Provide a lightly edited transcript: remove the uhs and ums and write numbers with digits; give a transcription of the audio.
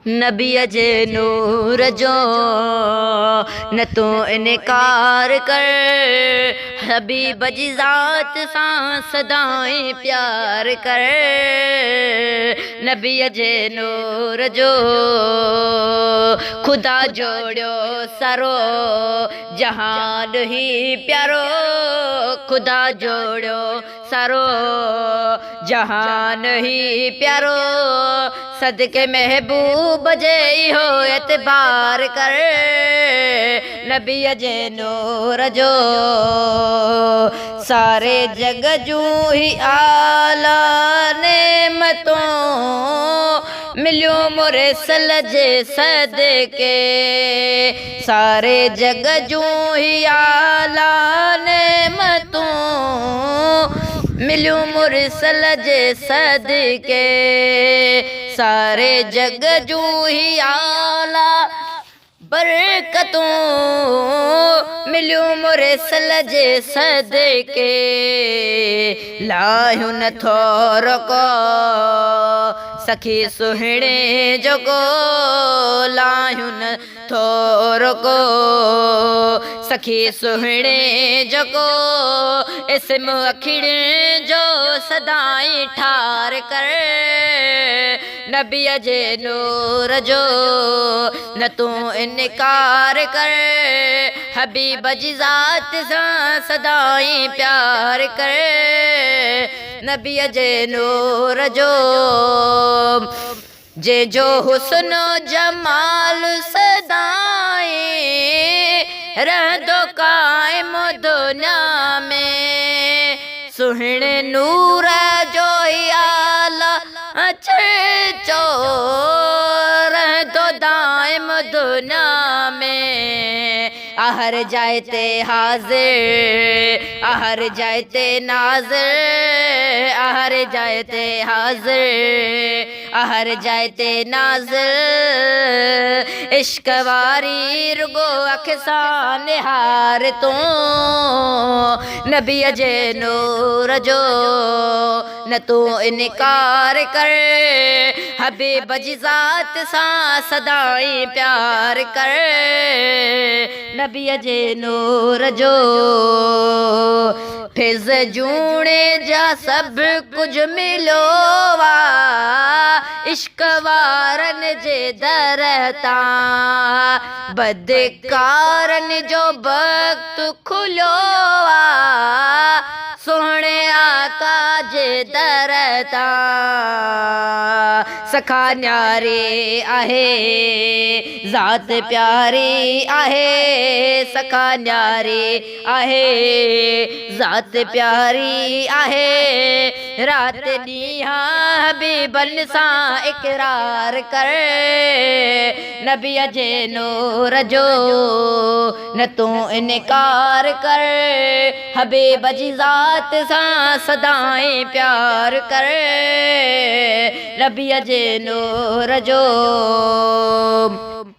नबीअ जे नूर जो न तू इनकार कर, हबीब जी ज़ात सां सदाईं प्यार कर। नबीअ जे नूर जो खुदा जोड़ियो सारो जहान ही प्यारो, खुदा जोड़ियो सारो जहान ही प्यारो। सदके महबूब जे हो एतबार कर, नबीअ जे नूर जो सारे जग जूं ही आला नेमतों मिलियो मुरसल जे सदके, सारे जग जूं ही आला नेमतों मिलियो मुरसल जे सदके, सारे जग जूं ही आला बरकतों मिलियो मुरसल जे सदके। लाहियो नथो रुको सखी सुहिणे जोगो, लाहियो नथो रुको सखी सुहिणे जोगो। इस्म अखिड़े जो सदाई ठार कर, नबीअ जे नूर जो न तू इनकार कर, हबीब जी ज़ात सां सदाई प्यार कर। नबीअ जे नूर जो जे जो हुस्न जमाल सदाई रहंदो कायम दुनिया में, सुहिणे नूर जो ही आला अचो रहंदो दाइम दुनिया में। आहर जाए ते हाज़िर आहर जाए ते नाज़िर, आहर जाए ते हाज़िर आहर जाए ते नाज़िर। इश्क वारी रुगो अख सां निहार तूं, नबीअ जे नूर जो न तू इनकार कर, हबीब जी ज़ात सां सदाई प्यार कर। नबीअ जे नूर जो फिज़ जूणे जा सब कुछ मिलो वा, इश्क वारन जे दर तां बदकारन जो वक्त खुलो वा, सोहणे आका जे दर तां सखा न्यारी आहे ज़ात प्यारी आहे, सखा न्यारी आहे ज़ात प्यारी आहे। रात ॾींहं हबीबन सां इकरार कर, नबीअ जे नूर जो न तू इनकार कर, हबीब जी ज़ात सां सदाई प्यार कर। नबीअ जे नूर जो